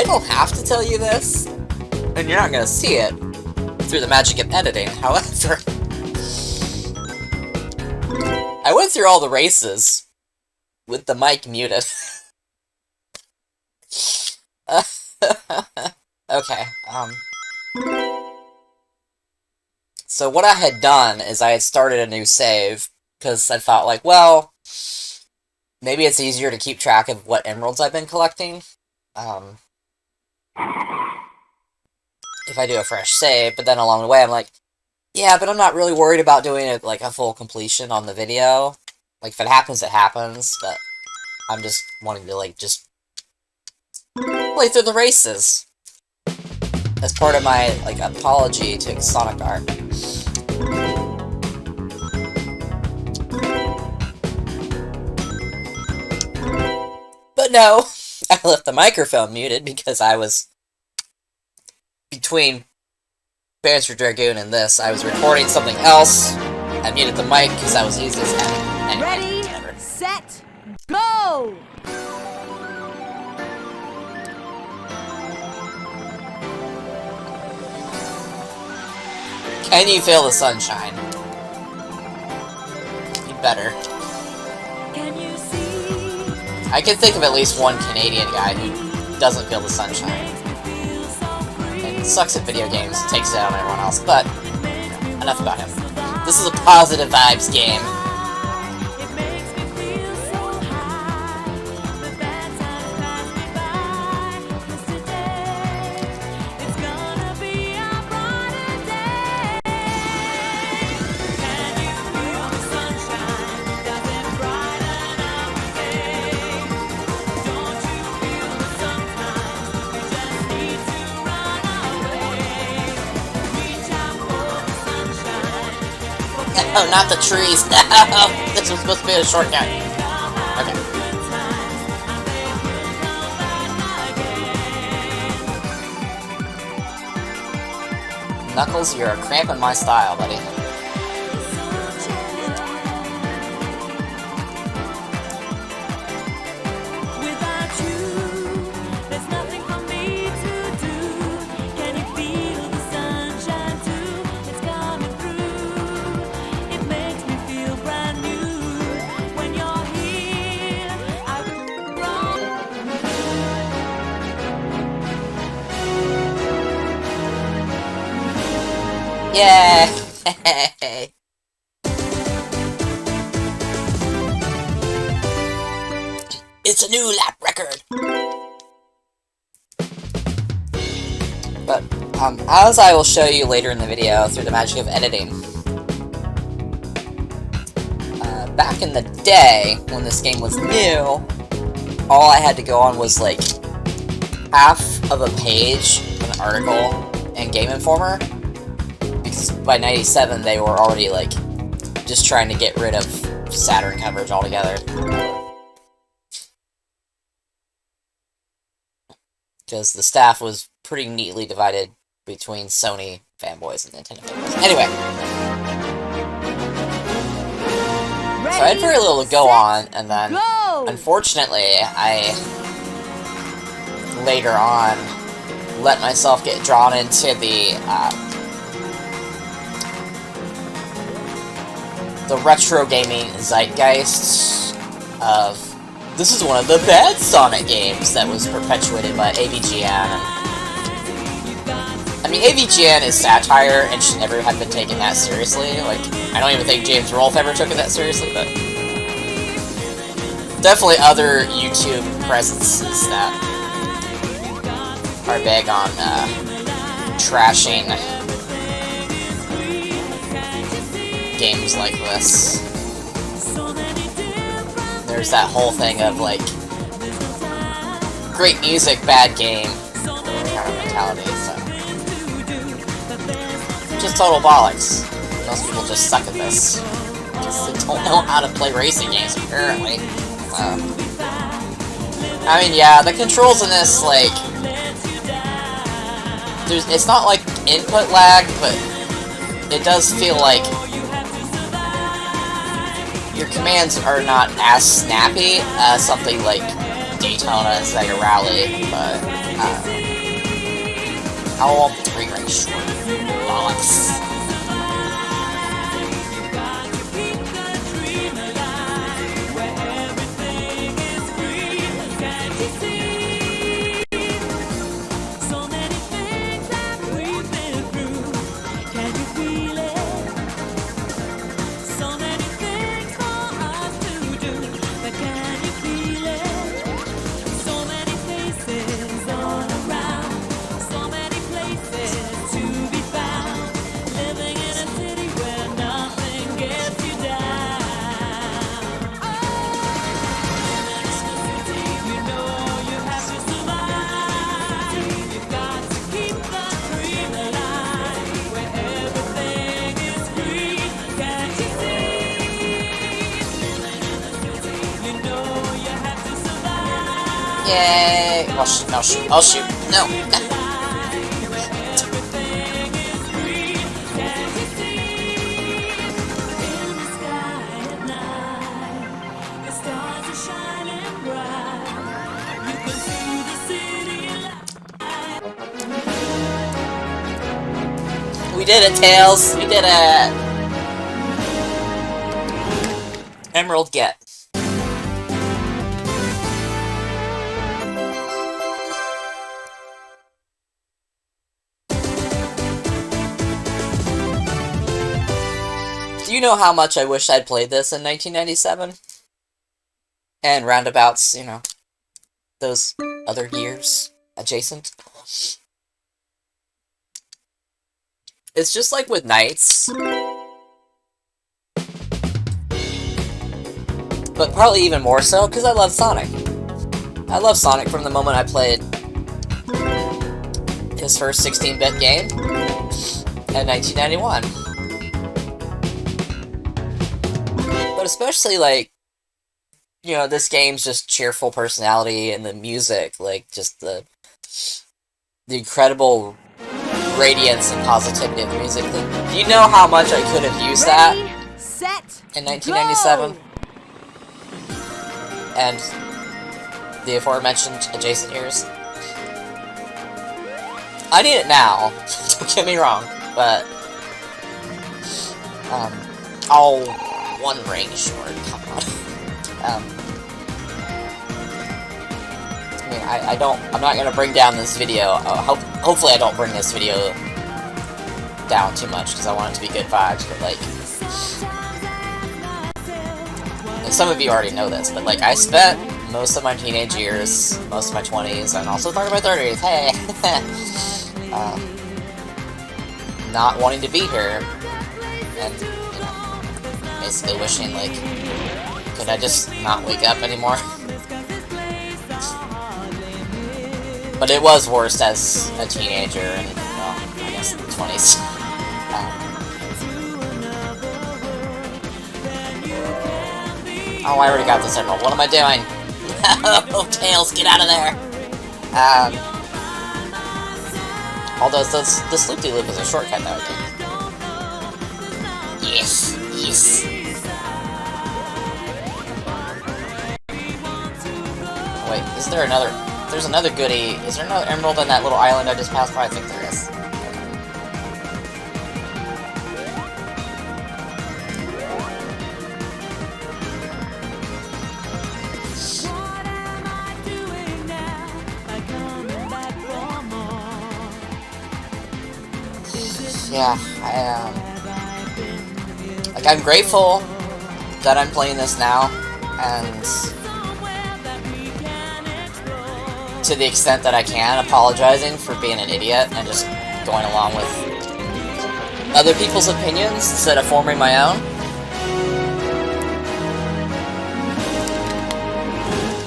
don't have to tell you this, and you're not gonna see it through the magic of editing. However, I went through all the races with the mic muted. Okay, so what I had done is I had started a new save, because I thought, like, well, maybe it's easier to keep track of what emeralds I've been collecting, if I do a fresh save, but then along the way I'm like, yeah, but I'm not really worried about doing it, like, a full completion on the video. Like, if it happens, it happens, but I'm just wanting to, like, just play through the races as part of my, like, apology to Sonic Art. But no, I left the microphone muted because I was between Banter Dragoon and this. I was recording something else. I muted the mic because I was using this. Anyway, ready, set, go! Can you feel the sunshine? You better. Can you see? I can think of at least one Canadian guy who doesn't feel the sunshine. And sucks at video games, takes it out on everyone else, but enough about him. This is a positive vibes game. Oh, not the trees. No! This was supposed to be a shortcut. Okay. Knuckles, you're cramping my style, buddy. Yay! It's a new lap record! But, as I will show you later in the video through the magic of editing, back in the day, when this game was new, all I had to go on was, like, half of a page of an article in Game Informer. Because by 97, they were already, like, just trying to get rid of Saturn coverage altogether. Because the staff was pretty neatly divided between Sony fanboys and Nintendo fanboys. Anyway. So I had very little to go on, and then, unfortunately, I later on let myself get drawn into the retro gaming zeitgeist of, this is one of the bad Sonic games that was perpetuated by AVGN. I mean, AVGN is satire and should never have been taken that seriously. Like, I don't even think James Rolfe ever took it that seriously, but definitely other YouTube presences that are big on trashing games like this. There's that whole thing of, like, great music, bad game kind of mentality, so. Just total bollocks. Most people just suck at this. Because they don't know how to play racing games, apparently. I mean, yeah, the controls in this, like, it's not like input lag, but it does feel like your commands are not as snappy as something like Daytona, SEGA Rally, but How old? 3 rank short. Bollocks. Yay! I'll shoot, I'll shoot, I'll shoot. No! We did it, Tails! We did it! Emerald get. Do you know how much I wish I'd played this in 1997? And roundabouts, you know, those other years adjacent. It's just like with Knights, but probably even more so because I love Sonic. I love Sonic from the moment I played his first 16-bit game in 1991. But especially, like, you know, this game's just cheerful personality and the music, like, just the incredible radiance and positivity of the music. Do you know how much I could have used that in 1997? Go! And the aforementioned adjacent years. I need it now, don't get me wrong, but oh, 1 range short, come on. I mean, I'm not gonna bring down this video. Hopefully I don't bring this video down too much, because I want it to be good vibes, but, like, and some of you already know this, but, like, I spent most of my teenage years, most of my 20s, and also part of my 30s, hey! Not wanting to be here, and, you know, basically wishing, like, could I just not wake up anymore? But it was worse as a teenager, and, well, I guess in the 20s. Oh, I already got this emerald. What am I doing? Oh, Tails, get out of there! Although this loop-de-loop is a shortcut now, I think. Yes, yes. Wait, is there another? There's another goodie. Is there another emerald on that little island I just passed by? I think there is. Yeah, I am. Like, I'm grateful that I'm playing this now, and to the extent that I can, apologizing for being an idiot and just going along with other people's opinions instead of forming my own.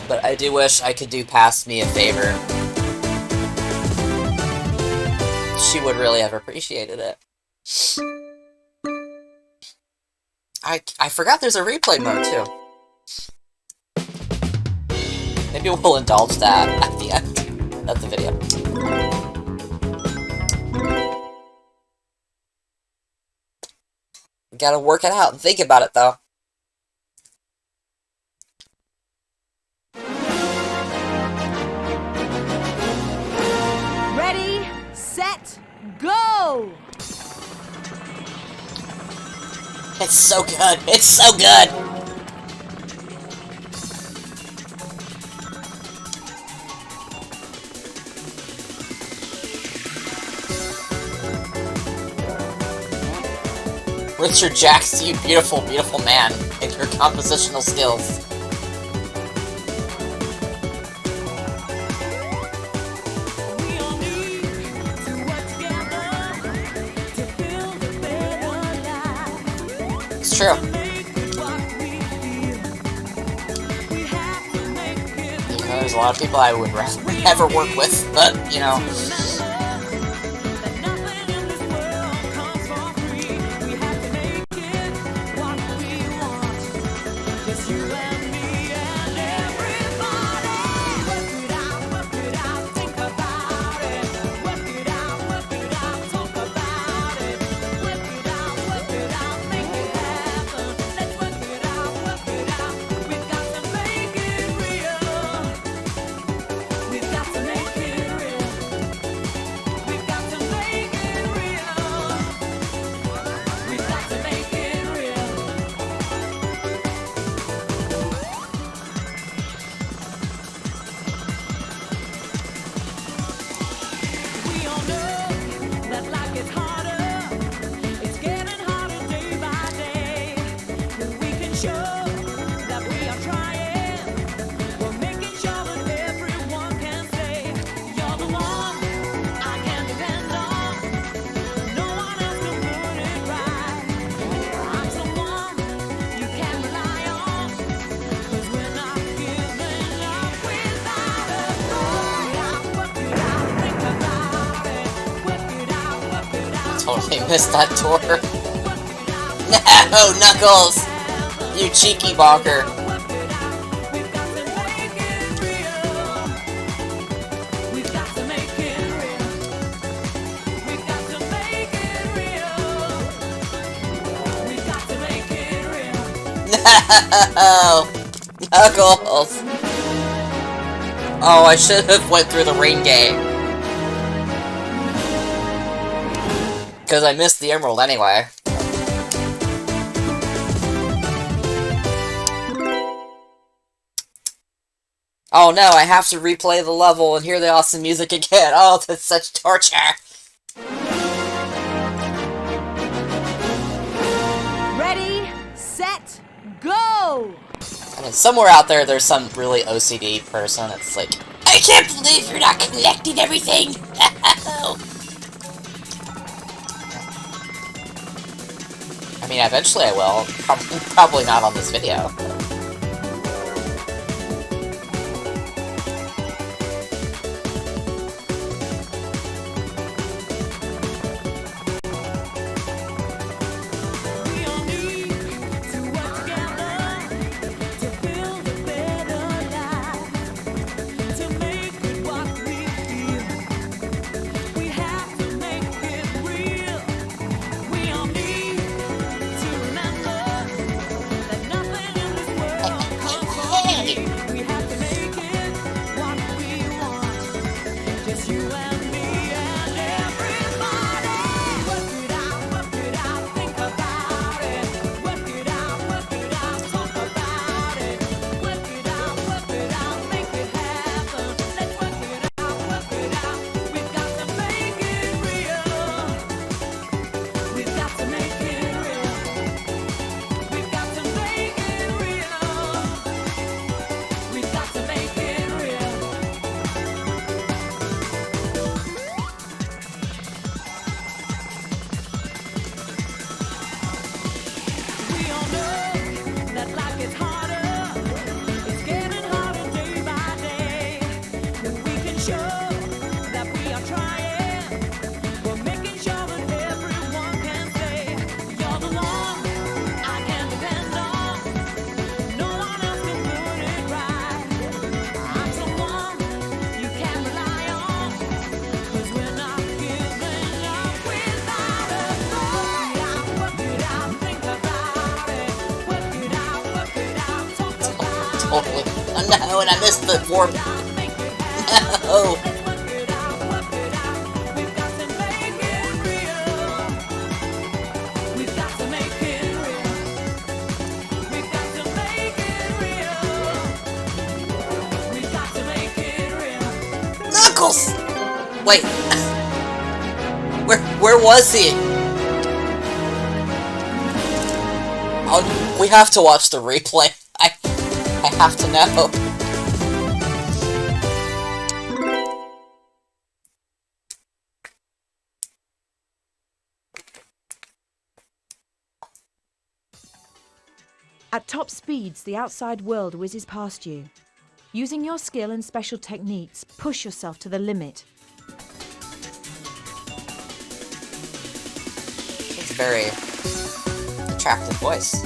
But I do wish I could do Past Me a favor. She would really have appreciated it. I forgot there's a replay mode, too. Maybe we'll indulge that at the end of the video. We gotta work it out and think about it, though. It's so good! It's so good! Richard Jacks, you beautiful, beautiful man, and your compositional skills. It's true. You know, there's a lot of people I would never work with, but, you know. Totally missed that door. No, Knuckles! You cheeky bonker. No! Knuckles! Oh, I should have went through the rain gate. Because I missed the emerald anyway. Oh no, I have to replay the level and hear the awesome music again. Oh, that's such torture! Ready, set, go! I mean, somewhere out there, there's some really OCD person that's like, I can't believe you're not collecting everything! I mean, eventually I will. Probably not on this video. Totally. Oh no, and I missed the warp. No! Knuckles! Wait. Where was he? We have to watch the replay. I have to know. At top speeds, the outside world whizzes past you. Using your skill and special techniques, push yourself to the limit. It's a very attractive voice.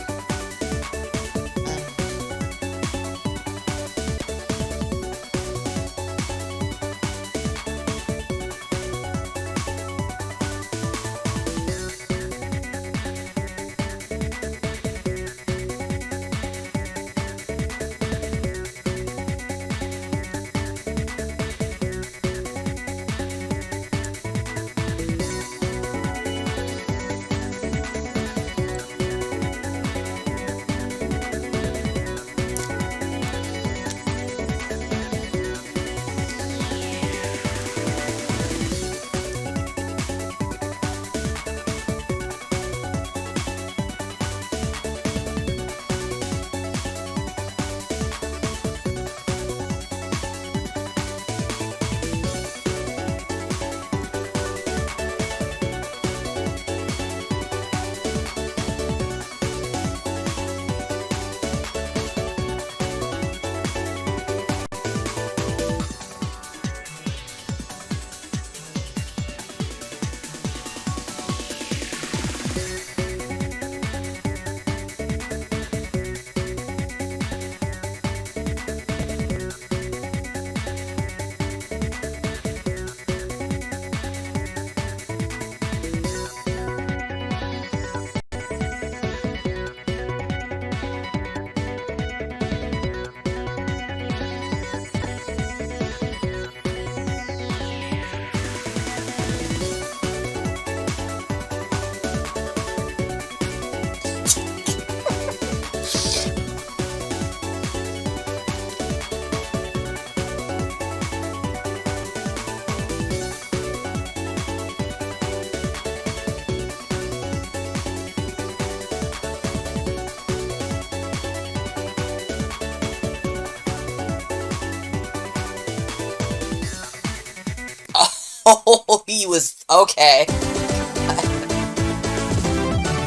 Oh, he was... okay.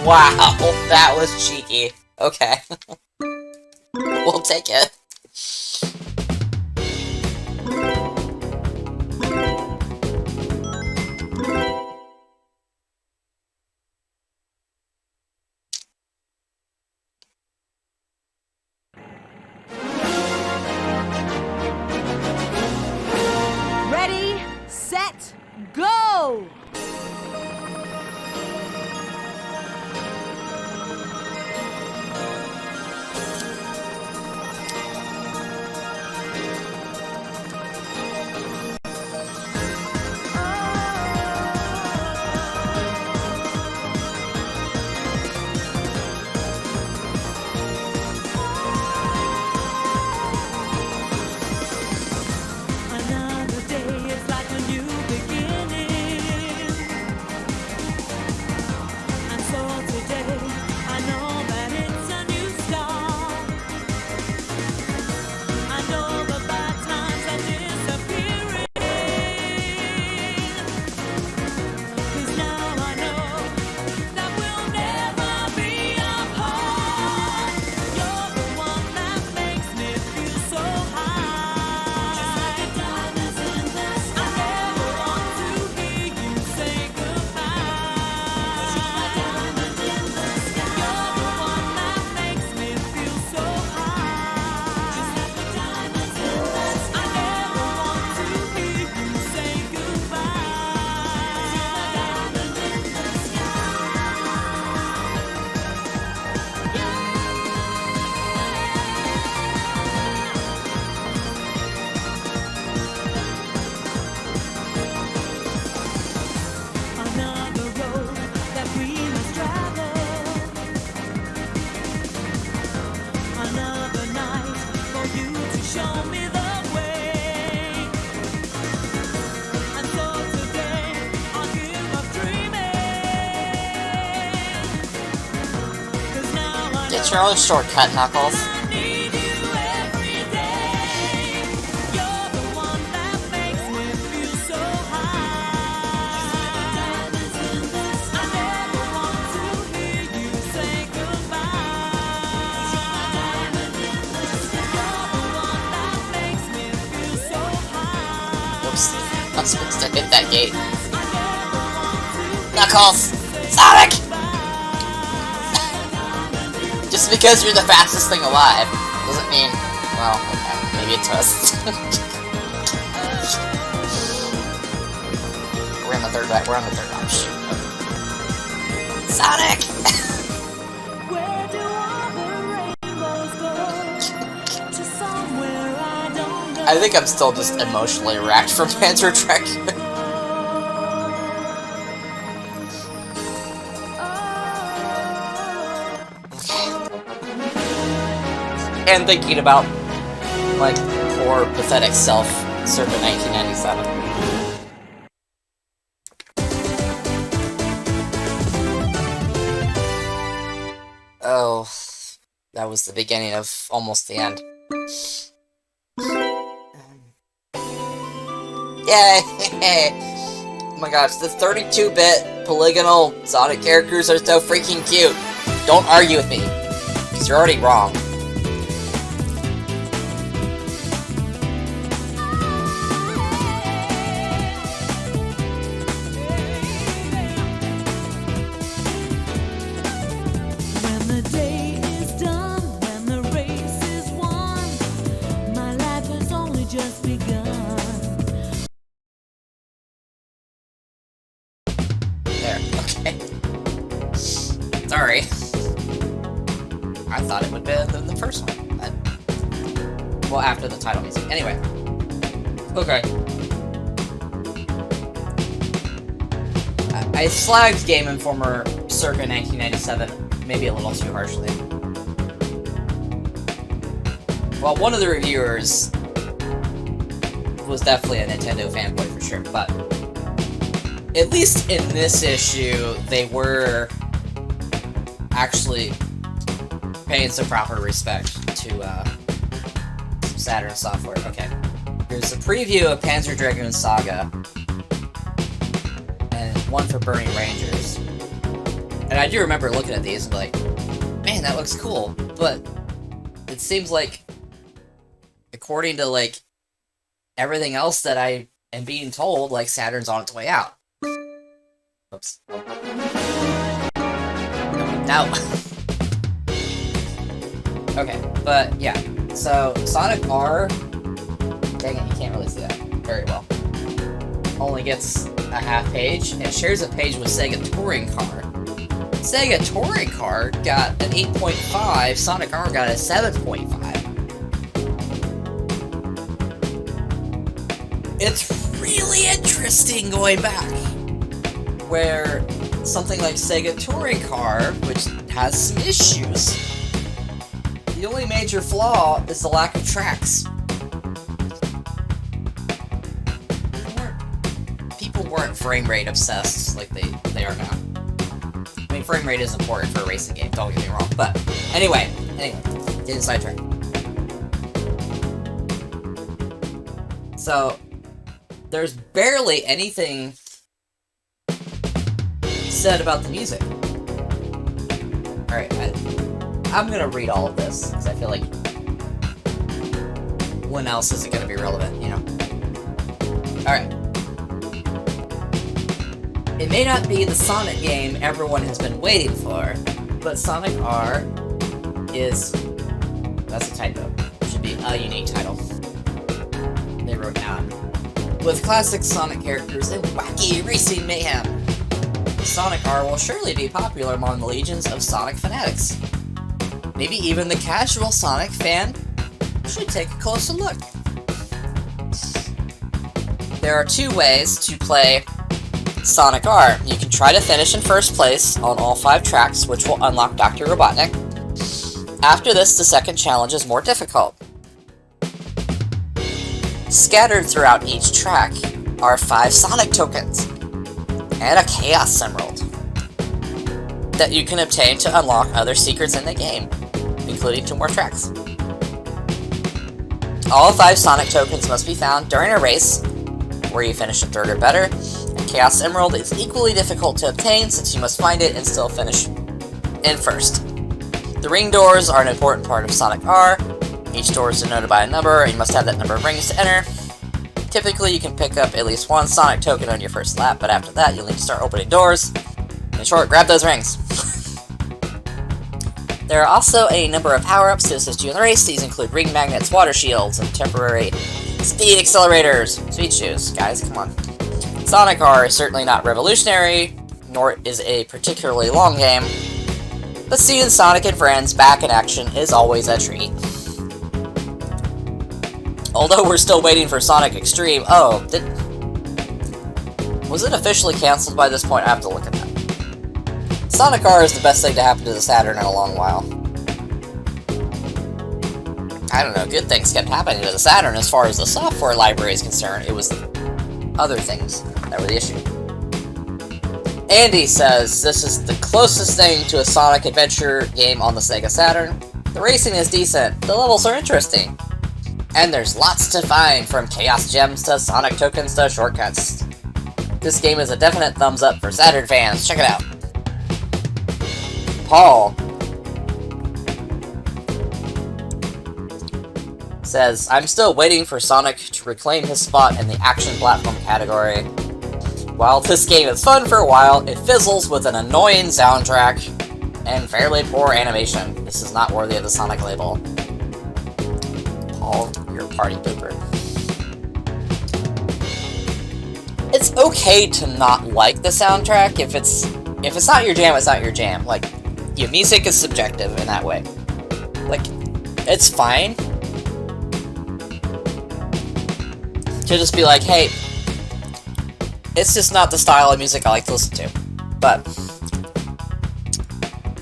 Wow, that was cheeky. Okay. We'll take it. Ready, set, go! Get your own shortcut, Knuckles. Oops, I'm supposed to hit that gate. Knuckles! Sonic! Just because you're the fastest thing alive doesn't mean, well, okay, maybe it does. We're on the third round. Shoot. Sonic! I think I'm still just emotionally wrecked from Panzer Dragoon. And thinking about my poor, pathetic self circa 1997. Oh, that was the beginning of almost the end. Yay! Oh my gosh, the 32-bit polygonal Sonic characters are so freaking cute. Don't argue with me, because you're already wrong. Sorry. I thought it would be the first one. But... well, after the title music. Anyway. Okay. I slagged Game Informer circa 1997, maybe a little too harshly. Well, one of the reviewers was definitely a Nintendo fanboy for sure, but at least in this issue, they were actually paying some proper respect to Saturn software. Okay, here's a preview of Panzer Dragoon Saga, and one for Burning Rangers. And I do remember looking at these and be like, man, that looks cool, but it seems like, according to, like, everything else that I am being told, like, Saturn's on its way out. Oops. No. Okay, but yeah. So, Sonic R... dang it, you can't really see that very well. Only gets a half page, and shares a page with Sega Touring Car. Sega Touring Car got an 8.5, Sonic R got a 7.5. It's really interesting going back, where something like Sega Touring Car, which has some issues, the only major flaw is the lack of tracks. People weren't frame rate obsessed like they are now. I mean, frame rate is important for a racing game, don't get me wrong, but anyway, getting sidetracked. So, there's barely anything said about the music. Alright, I'm gonna read all of this, because I feel like when else is it gonna be relevant, you know? Alright. It may not be the Sonic game everyone has been waiting for, but Sonic R is... that's a typo. It should be a unique title. They wrote down. With classic Sonic characters and wacky racing mayhem, Sonic R will surely be popular among the legions of Sonic fanatics. Maybe even the casual Sonic fan should take a closer look. There are two ways to play Sonic R. You can try to finish in first place on all 5 tracks, which will unlock Dr. Robotnik. After this, the second challenge is more difficult. Scattered throughout each track are 5 Sonic tokens and a Chaos Emerald that you can obtain to unlock other secrets in the game. including 2 more tracks. All 5 Sonic tokens must be found during a race, where you finish in 3rd or better, and Chaos Emerald is equally difficult to obtain since you must find it and still finish in 1st. The ring doors are an important part of Sonic R. Each door is denoted by a number, and you must have that number of rings to enter. Typically, you can pick up at least 1 Sonic token on your first lap, but after that, you'll need to start opening doors. In short, grab those rings. There are also a number of power-ups to assist you in the race. These include ring magnets, water shields, and temporary speed accelerators. Speed shoes, guys, come on. Sonic R is certainly not revolutionary, nor is a particularly long game, but seeing Sonic and friends back in action is always a treat. Although we're still waiting for Sonic Extreme. Oh, was it officially cancelled by this point? I have to look at that. Sonic R is the best thing to happen to the Saturn in a long while. I don't know, good things kept happening to the Saturn as far as the software library is concerned. It was other things that were the issue. Andy says, this is the closest thing to a Sonic adventure game on the Sega Saturn. The racing is decent, the levels are interesting, and there's lots to find, from Chaos Gems to Sonic tokens to shortcuts. This game is a definite thumbs up for Saturn fans, check it out. Paul says, I'm still waiting for Sonic to reclaim his spot in the action platform category. While this game is fun for a while, it fizzles with an annoying soundtrack and fairly poor animation. This is not worthy of the Sonic label. Paul, you're a party pooper. It's okay to not like the soundtrack. If it's not your jam, it's not your jam. Like, your music is subjective in that way. Like, it's fine to just be like, hey, it's just not the style of music I like to listen to. But,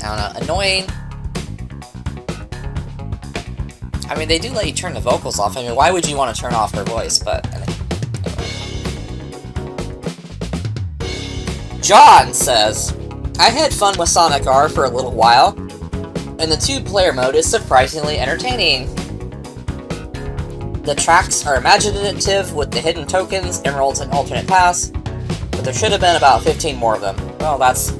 I don't know, annoying. I mean, they do let you turn the vocals off. I mean, why would you want to turn off her voice? But, anyway. John says, I had fun with Sonic R for a little while, and the 2-player mode is surprisingly entertaining. The tracks are imaginative with the hidden tokens, emeralds, and alternate paths, but there should have been about 15 more of them. Well, that's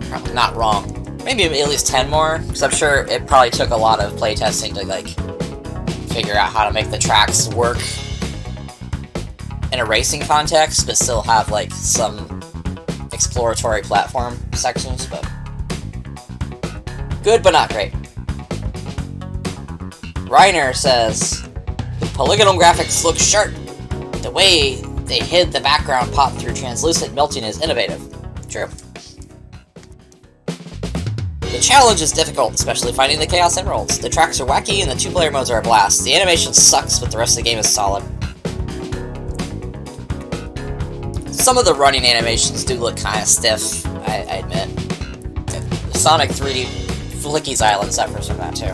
probably not wrong. Maybe at least 10 more, because I'm sure it probably took a lot of playtesting to, like, figure out how to make the tracks work in a racing context, but still have, like, some exploratory platform sections, but good, but not great. Reiner says, the polygonal graphics look sharp. The way they hid the background pop through translucent melting is innovative. True. The challenge is difficult, especially finding the Chaos Emeralds. The tracks are wacky and the 2-player modes are a blast. The animation sucks, but the rest of the game is solid. Some of the running animations do look kind of stiff, I admit. The Sonic 3D Flicky's Island suffers from that too.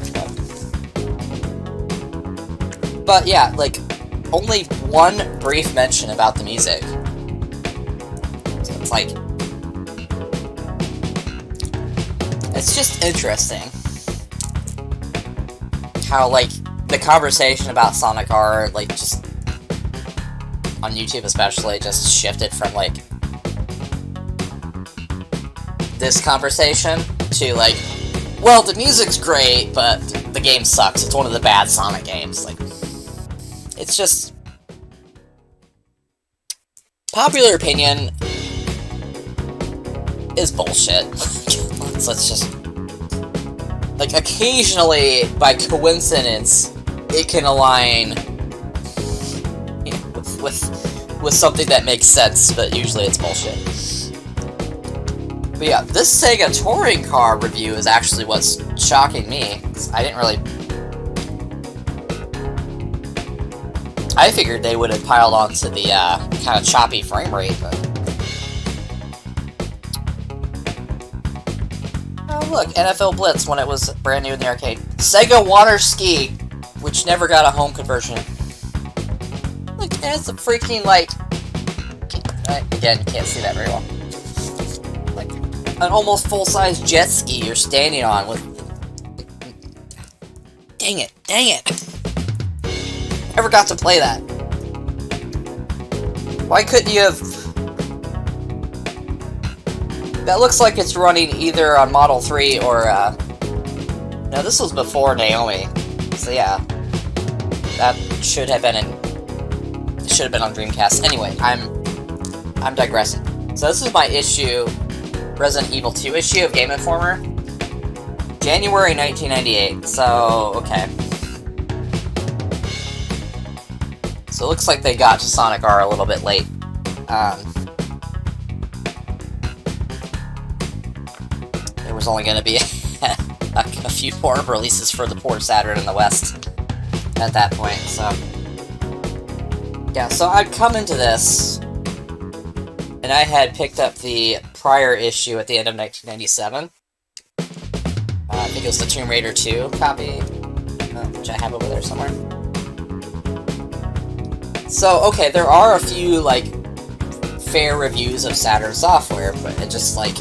But yeah, like, only one brief mention about the music. So it's like, it's just interesting how, like, the conversation about Sonic R, like, just on YouTube especially, just shifted from, like, this conversation to, like, well, the music's great, but the game sucks. It's one of the bad Sonic games. Like, it's just popular opinion is bullshit. Let's just, like, occasionally, by coincidence, it can align, you know, with something that makes sense, but usually it's bullshit. But yeah, this Sega touring car review is actually what's shocking me, 'cause I didn't really... I figured they would have piled onto the kind of choppy frame rate, but... Oh look, NFL Blitz when it was brand new in the arcade. Sega Water Ski, which never got a home conversion. Look, there's a freaking, like... Again, you can't see that very well. like an almost full-size jet ski you're standing on with... Dang it, dang it! Never got to play that. Why couldn't you have... That looks like it's running either on Model 3 or, No, this was before Naomi. So yeah. That should have been it should have been on Dreamcast. Anyway, I'm digressing. So this is my issue, Resident Evil 2 issue of Game Informer. January 1998, so, okay. So it looks like they got to Sonic R a little bit late. There was only going to be a few more releases for the poor Saturn in the West at that point, so... Yeah, so I'd come into this, and I had picked up the prior issue at the end of 1997. I think it was the Tomb Raider 2 copy, which I have over there somewhere. So, okay, there are a few, like, fair reviews of Saturn software, but it just, like...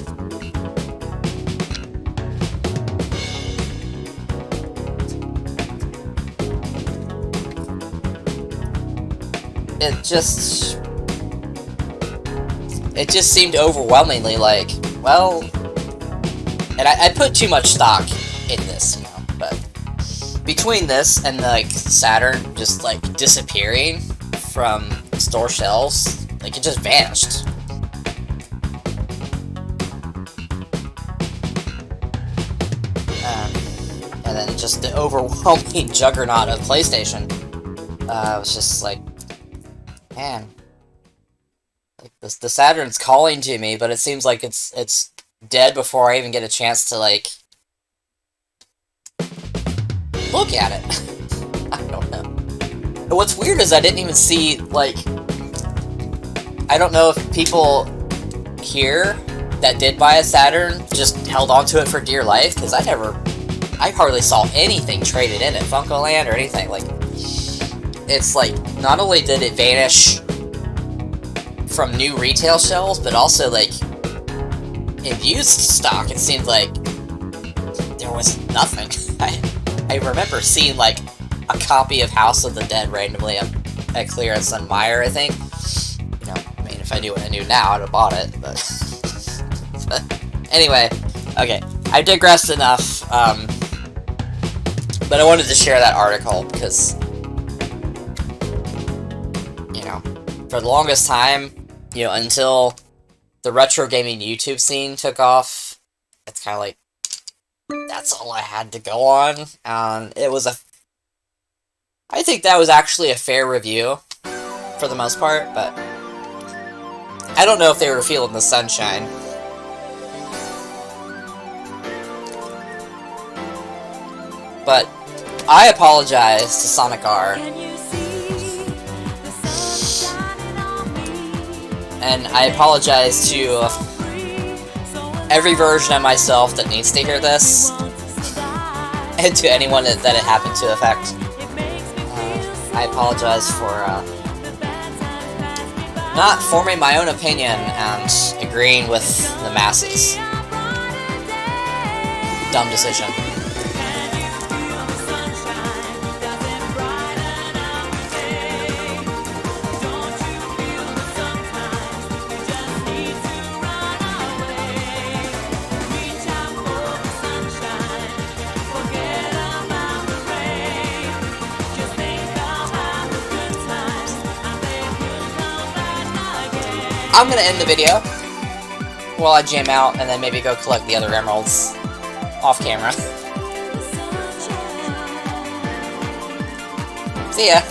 It just seemed overwhelmingly like, well... And I put too much stock in this, you know, but... Between this and, like, Saturn just, like, disappearing from store shelves, like, it just vanished. And then just the overwhelming juggernaut of PlayStation was just like, man, like the Saturn's calling to me, but it seems like it's dead before I even get a chance to, like, look at it. I don't know. And what's weird is I didn't even see, like, I don't know if people here that did buy a Saturn just held on to it for dear life, because I hardly saw anything traded in at FuncoLand or anything. Like, it's like, not only did it vanish from new retail shelves, but also, like, in used stock, it seemed like there was nothing. I remember seeing, like, a copy of House of the Dead randomly at clearance on Meijer, I think. You know, I mean, if I knew what I knew now, I'd have bought it, but... Anyway, okay, I digressed enough, but I wanted to share that article, because, you know, for the longest time, you know, until the retro gaming YouTube scene took off, it's kind of like, that's all I had to go on. It was I think that was actually a fair review, for the most part, but I don't know if they were feeling the sunshine. But I apologize to Sonic R. And I apologize to every version of myself that needs to hear this, and to anyone that it happened to affect. I apologize for not forming my own opinion and agreeing with the masses. Dumb decision. I'm gonna end the video while I jam out and then maybe go collect the other emeralds off camera. See ya!